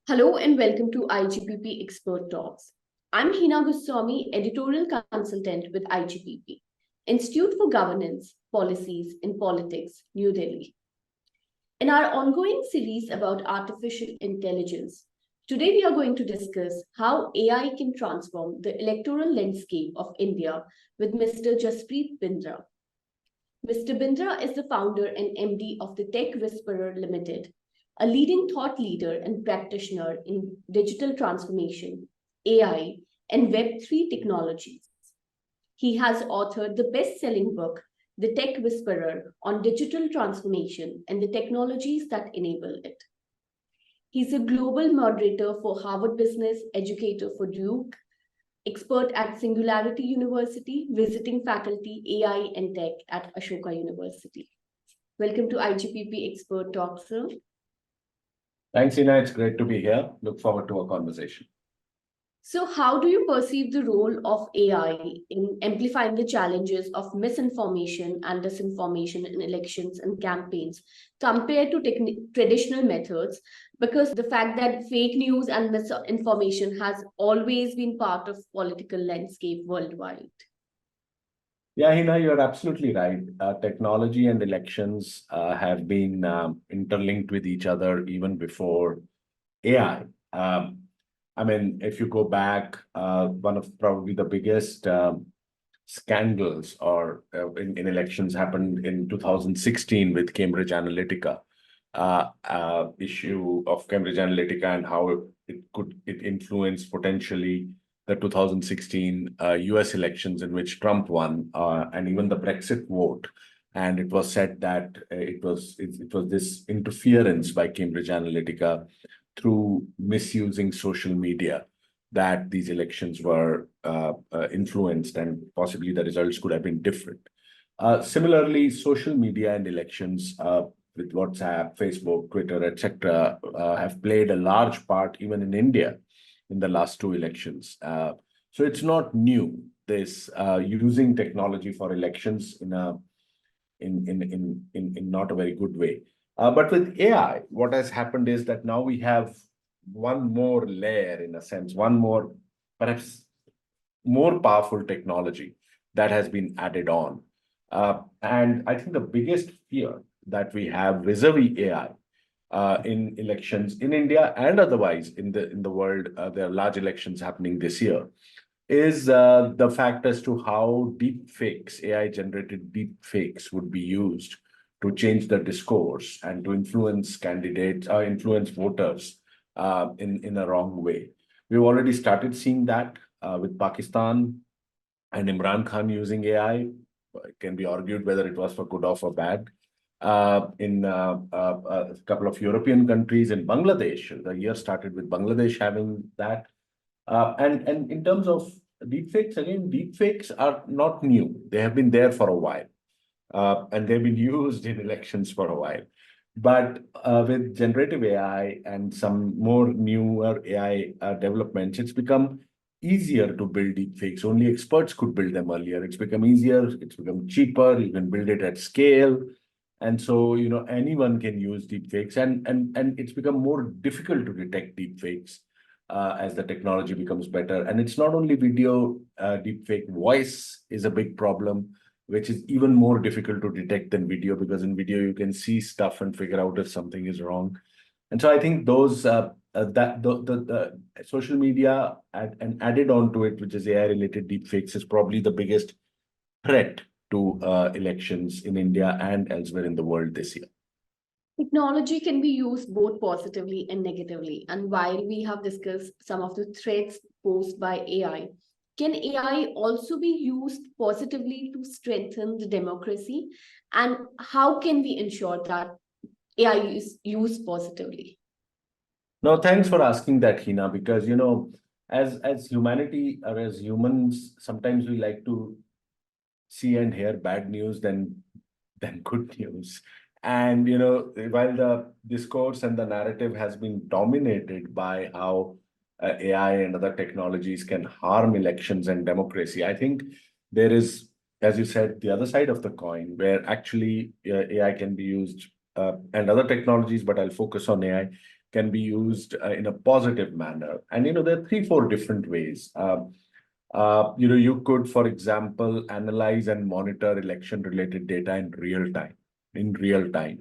Hello and welcome to IGPP Expert Talks. I'm Hina Goswami, editorial consultant with IGPP, Institute for Governance, Policies in Politics, New Delhi. In our ongoing series about artificial intelligence, today we are going to discuss how AI can transform the electoral landscape of India with Mr. Jaspreet Bindra. Mr. Bindra is the founder and MD of the Tech Whisperer Limited, a leading thought leader and practitioner in digital transformation, AI, and Web3 technologies. He has authored the best selling book, The Tech Whisperer, on digital transformation and the technologies that enable it. He's a global moderator for Harvard Business, educator for Duke, expert at Singularity University, visiting faculty AI and Tech at Ashoka University. Welcome to IGPP Expert Talk, sir. Thanks, Ina. It's great to be here. Look forward to a conversation. So, how do you perceive the role of AI in amplifying the challenges of misinformation and disinformation in elections and campaigns compared to traditional methods? Because the fact that fake news and misinformation has always been part of political landscape worldwide. Yeah, Hina, you're absolutely right. Technology and elections have been interlinked with each other even before AI. I mean, if you go back, one of probably the biggest scandals or in elections happened in 2016 with Cambridge Analytica, issue of Cambridge Analytica and how it influenced potentially the 2016 US elections in which Trump won, and even the Brexit vote. And it was said that it was this interference by Cambridge Analytica through misusing social media that these elections were influenced, and possibly the results could have been different. Similarly, social media and elections with WhatsApp, Facebook, Twitter, etc., have played a large part even in India in the last two elections. So it's not new, this using technology for elections in not a very good way. But with AI, what has happened is that now we have one more layer, in a sense, one more, perhaps more powerful technology that has been added on. And I think the biggest fear that we have vis-a-vis AI in elections in India and otherwise in the world, there are large elections happening this year, is the fact as to how deep fakes, AI-generated deep fakes, would be used to change the discourse and to influence candidates, influence voters in a wrong way. We've already started seeing that with Pakistan and Imran Khan using AI. It can be argued whether it was for good or for bad. In a couple of European countries, in Bangladesh, the year started with Bangladesh having that. And in terms of deepfakes, again, deepfakes are not new. They have been there for a while, and they've been used in elections for a while. But with generative AI and some more newer AI developments, it's become easier to build deepfakes. Only experts could build them earlier. It's become easier. It's become cheaper. You can build it at scale. And so, anyone can use deepfakes, and it's become more difficult to detect deepfakes as the technology becomes better. And it's not only video, deepfake voice is a big problem, which is even more difficult to detect than video, because in video you can see stuff and figure out if something is wrong. And so I think those the social media and added on to it, which is AI-related deepfakes, is probably the biggest threat to elections in India and elsewhere in the world this year. Technology can be used both positively and negatively. And while we have discussed some of the threats posed by AI, can AI also be used positively to strengthen the democracy? And how can we ensure that AI is used positively? No, thanks for asking that, Hina, because, as humanity or as humans, sometimes we like to see and hear bad news than good news. And while the discourse and the narrative has been dominated by how AI and other technologies can harm elections and democracy, I think there is, as you said, the other side of the coin, where actually AI can be used and other technologies, but I'll focus on AI, can be used in a positive manner. And, there are 3, 4 different ways. You could, for example, analyze and monitor election-related data in real time,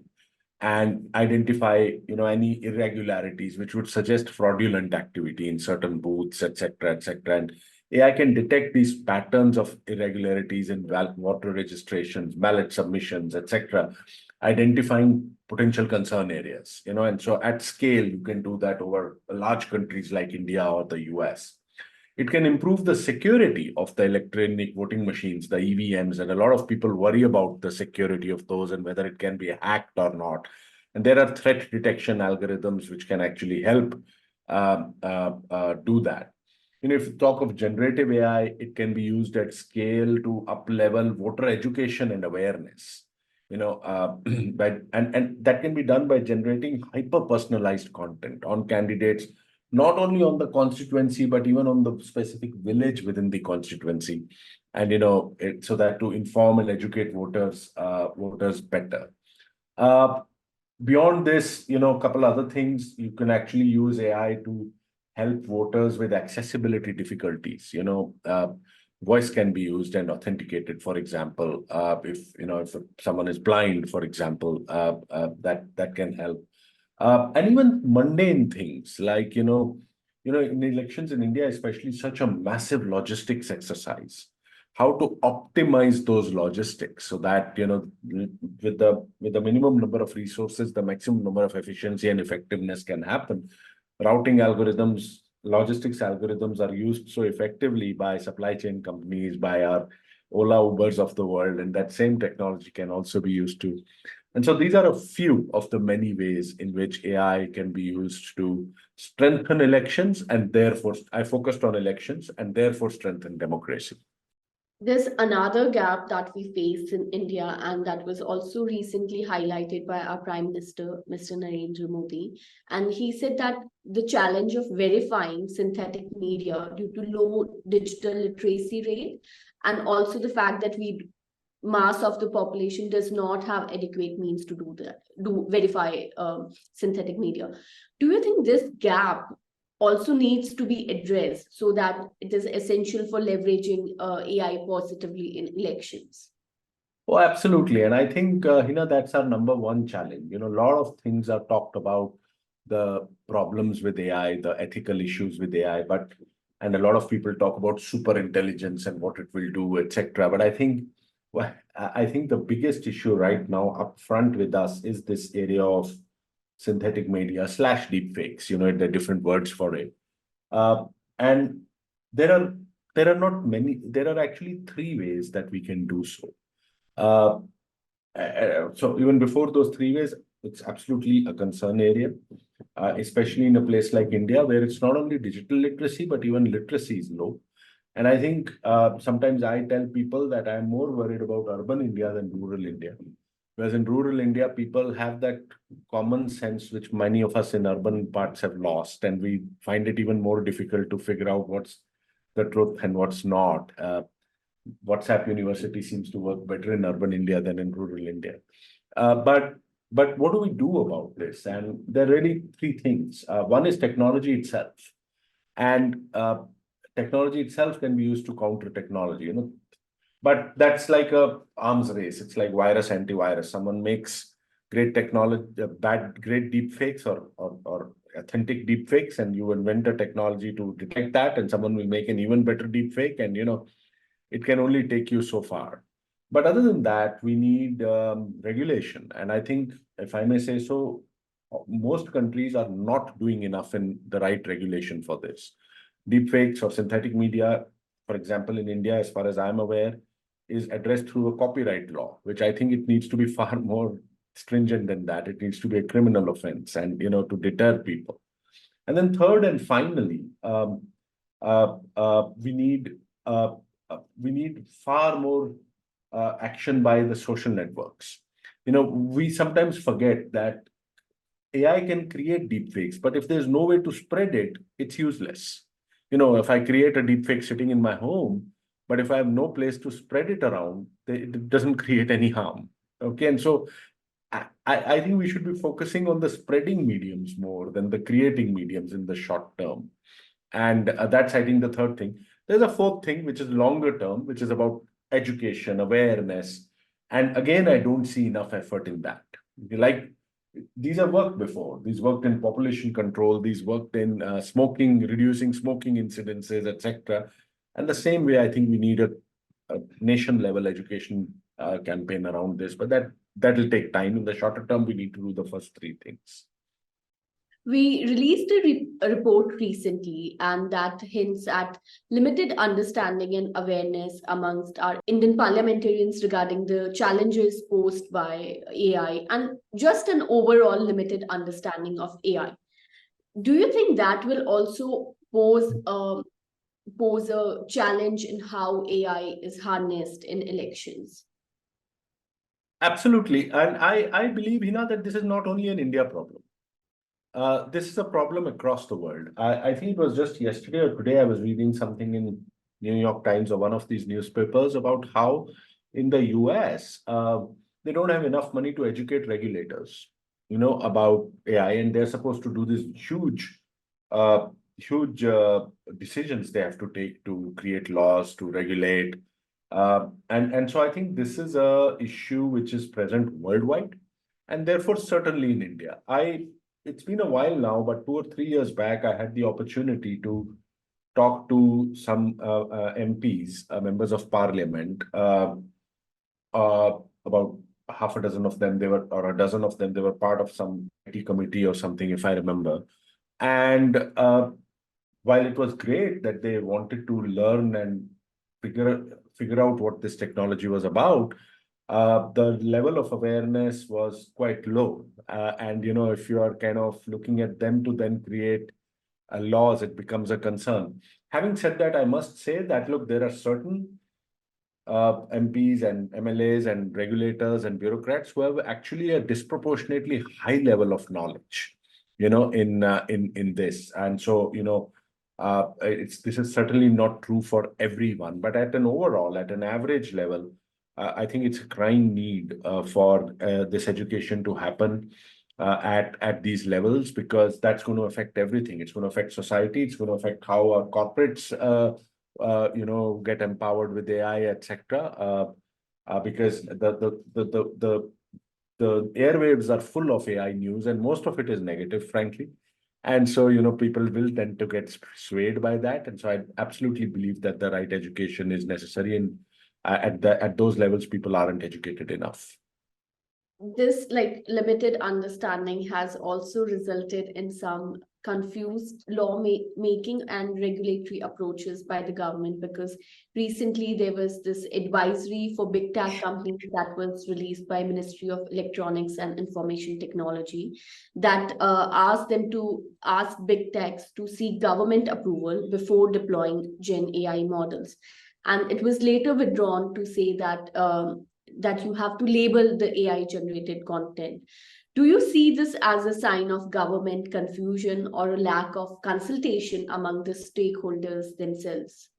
and identify, any irregularities which would suggest fraudulent activity in certain booths, etc., etc. And AI can detect these patterns of irregularities in voter registrations, ballot submissions, etc., identifying potential concern areas, and so at scale, you can do that over large countries like India or the US. It can improve the security of the electronic voting machines, the EVMs, and a lot of people worry about the security of those and whether it can be hacked or not. And there are threat detection algorithms which can actually help do that. If you talk of generative AI, it can be used at scale to up-level voter education and awareness. And that can be done by generating hyper-personalized content on candidates, not only on the constituency, but even on the specific village within the constituency. And, so that to inform and educate voters better. Beyond this, a couple other things, you can actually use AI to help voters with accessibility difficulties. Voice can be used and authenticated, for example, if someone is blind, for example, that can help. And even mundane things like, in elections in India, especially, such a massive logistics exercise. How to optimize those logistics so that, with the minimum number of resources, the maximum number of efficiency and effectiveness can happen. Routing algorithms, logistics algorithms are used so effectively by supply chain companies, by our Ola, Ubers of the world, and that same technology can also be used to. And so these are a few of the many ways in which AI can be used to strengthen elections, and therefore, I focused on elections and therefore strengthen democracy. There's another gap that we face in India, and that was also recently highlighted by our Prime Minister, Mr. Narendra Modi. And he said that the challenge of verifying synthetic media due to low digital literacy rate, and also the fact that mass of the population does not have adequate means to verify synthetic media. Do you think this gap also needs to be addressed so that it is essential for leveraging AI positively in elections? Oh, absolutely. And I think, that's our number one challenge. A lot of things are talked about, the problems with AI, the ethical issues with AI, and a lot of people talk about super intelligence and what it will do, etc. But I think the biggest issue right now up front with us is this area of synthetic media / deepfakes. There are different words for it. And there are not many. There are actually 3 ways that we can do so. So even before those 3 ways, it's absolutely a concern area, especially in a place like India, where it's not only digital literacy, but even literacy is low. And I think sometimes I tell people that I'm more worried about urban India than rural India. Whereas in rural India, people have that common sense, which many of us in urban parts have lost. And we find it even more difficult to figure out what's the truth and what's not. WhatsApp University seems to work better in urban India than in rural India. But what do we do about this? And there are really 3 things. One is technology itself. And technology itself can be used to counter technology, But that's like a arms race. It's like virus, antivirus. Someone makes great technology, great deep fakes or authentic deep fakes, and you invent a technology to detect that, and someone will make an even better deep fake, and it can only take you so far. But other than that, we need regulation. And I think, if I may say so, most countries are not doing enough in the right regulation for this. Deepfakes or synthetic media, for example, in India, as far as I'm aware, is addressed through a copyright law, which I think it needs to be far more stringent than that. It needs to be a criminal offense, and to deter people. And then third and finally, we need far more action by the social networks. We sometimes forget that AI can create deepfakes, but if there's no way to spread it, it's useless. If I create a deepfake sitting in my home, but if I have no place to spread it around, it doesn't create any harm. Okay, and so I think we should be focusing on the spreading mediums more than the creating mediums in the short term. And that's, I think, the third thing. There's a fourth thing, which is longer term, which is about education, awareness. And again, I don't see enough effort in that. Like, these have worked before. These worked in population control. These worked in smoking, reducing smoking incidences, etc. And the same way, I think we need a nation-level education campaign around this. But that will take time. In the shorter term, we need to do the first three things. We released a report recently, and that hints at limited understanding and awareness amongst our Indian parliamentarians regarding the challenges posed by AI and just an overall limited understanding of AI. Do you think that will also pose a challenge in how AI is harnessed in elections? Absolutely. And I believe, Hina, that this is not only an India problem. This is a problem across the world. I think it was just yesterday or today I was reading something in New York Times or one of these newspapers about how in the US, they don't have enough money to educate regulators, about AI, and they're supposed to do this huge decisions they have to take to create laws, to regulate. And so I think this is a issue which is present worldwide, and therefore certainly in India. It's been a while now, but 2 or 3 years back, I had the opportunity to talk to some MPs, members of parliament, about half a dozen of them, or a dozen of them, they were part of some IT committee or something, if I remember. And while it was great that they wanted to learn and figure out what this technology was about, the level of awareness was quite low. And, if you are kind of looking at them to then create laws, it becomes a concern. Having said that, I must say that, look, there are certain MPs and MLAs and regulators and bureaucrats who have actually a disproportionately high level of knowledge, in this. And so, this is certainly not true for everyone, but at an average level, I think it's a crying need for this education to happen at these levels, because that's going to affect everything. It's going to affect society. It's going to affect how our corporates, get empowered with AI, etc. Because the airwaves are full of AI news, and most of it is negative, frankly. And so, people will tend to get swayed by that. And so I absolutely believe that the right education is necessary. And at those levels, people aren't educated enough. This limited understanding has also resulted in some confused making and regulatory approaches by the government, because recently there was this advisory for big tech companies that was released by Ministry of Electronics and Information Technology that asked them to ask big techs to seek government approval before deploying Gen AI models. And it was later withdrawn to say that you have to label the AI generated content. Do you see this as a sign of government confusion or a lack of consultation among the stakeholders themselves?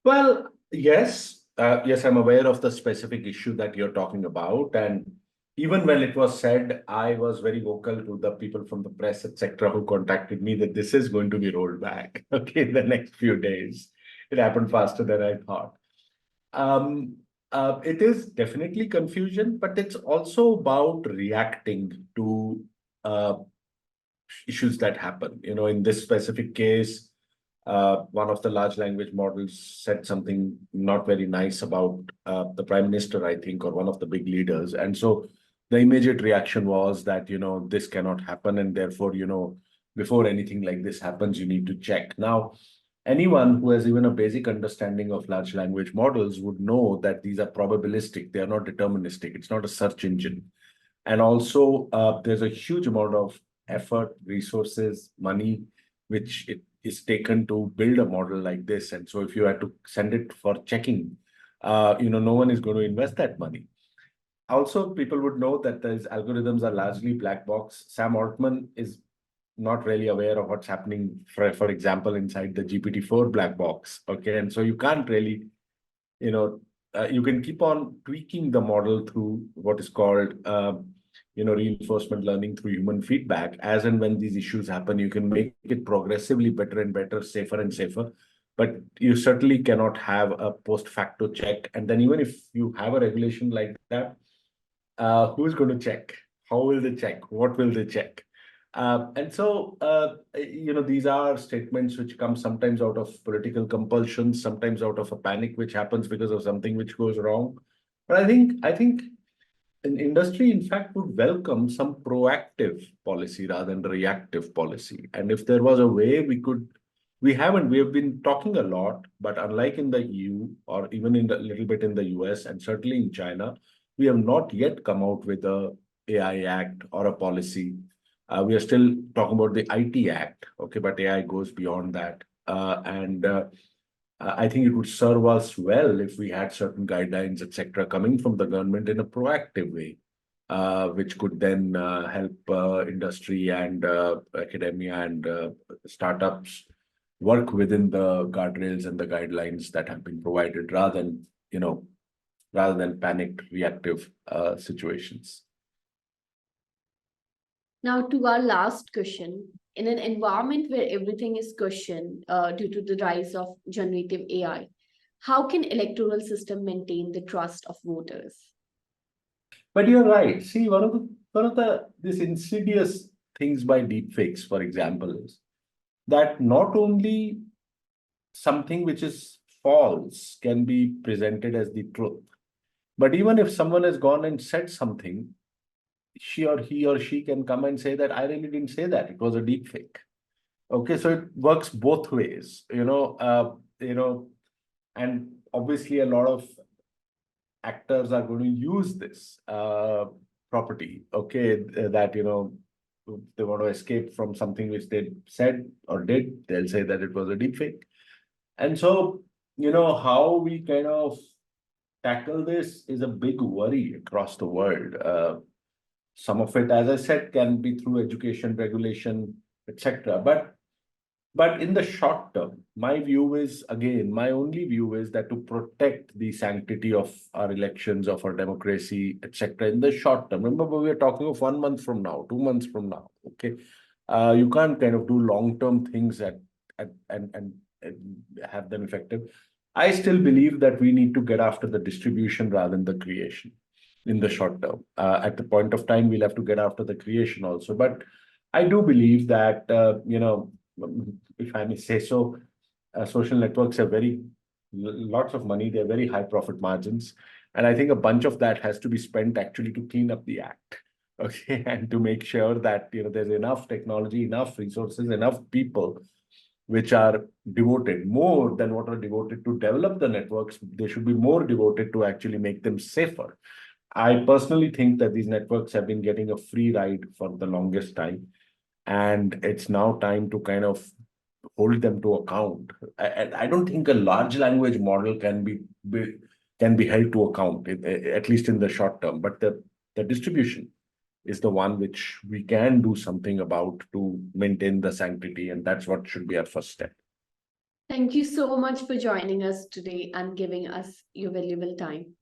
Well, yes. Yes, I'm aware of the specific issue that you're talking about. And even when it was said, I was very vocal to the people from the press, etc., who contacted me that this is going to be rolled back, okay, in the next few days. It happened faster than I thought. It is definitely confusion, but it's also about reacting to issues that happen. In this specific case, one of the large language models said something not very nice about the prime minister, I think, or one of the big leaders. And so the immediate reaction was that, this cannot happen. And therefore, before anything like this happens, you need to check. Now, anyone who has even a basic understanding of large language models would know that these are probabilistic. They are not deterministic. It's not a search engine. And also, there's a huge amount of effort, resources, money, which it is taken to build a model like this. And so if you had to send it for checking, no one is going to invest that money. Also, people would know that these algorithms are largely black box. Sam Altman is not really aware of what's happening, for example, inside the GPT-4 black box. Okay. And so you can't really, you can keep on tweaking the model through what is called reinforcement learning through human feedback. As and when these issues happen, you can make it progressively better and better, safer and safer. But you certainly cannot have a post facto check. And then even if you have a regulation like that, who's going to check? How will they check? What will they check? And so, these are statements which come sometimes out of political compulsion, sometimes out of a panic which happens because of something which goes wrong. But I think an industry, in fact, would welcome some proactive policy rather than reactive policy. And if there was a way we have been talking a lot, but unlike in the EU or even in a little bit in the US and certainly in China, we have not yet come out with a AI Act or a policy. We are still talking about the IT Act, okay, but AI goes beyond that. And I think it would serve us well if we had certain guidelines, etc., coming from the government in a proactive way, which could then help industry and academia and startups work within the guardrails and the guidelines that have been provided, rather than panicked reactive situations. Now, to our last question. In an environment where everything is questioned due to the rise of generative AI, how can electoral system maintain the trust of voters? But you're right. See, one of the this insidious things by deepfakes, for example, is that not only something which is false can be presented as the truth, but even if someone has gone and said something, he or she can come and say that I really didn't say that. It was a deep fake. Okay, so it works both ways, and obviously a lot of actors are going to use this property. Okay, that they want to escape from something which they said or did, they'll say that it was a deep fake. And so, how we kind of tackle this is a big worry across the world. Some of it, as I said, can be through education, regulation, etc. But in the short term, my only view is that to protect the sanctity of our elections, of our democracy, etc. in the short term. Remember, we are talking of 1 month from now, 2 months from now. Okay, you can't kind of do long-term things and have them effective. I still believe that we need to get after the distribution rather than the creation in the short term. At the point of time, we'll have to get after the creation also. But I do believe that, if I may say so, social networks have lots of money. They're very high profit margins. And I think a bunch of that has to be spent actually to clean up the act. Okay, and to make sure that, there's enough technology, enough resources, enough people which are devoted more than what are devoted to develop the networks. They should be more devoted to actually make them safer. I personally think that these networks have been getting a free ride for the longest time, and it's now time to kind of hold them to account. I don't think a large language model can be held to account, at least in the short term. But the distribution is the one which we can do something about to maintain the sanctity, and that's what should be our first step. Thank you so much for joining us today and giving us your valuable time.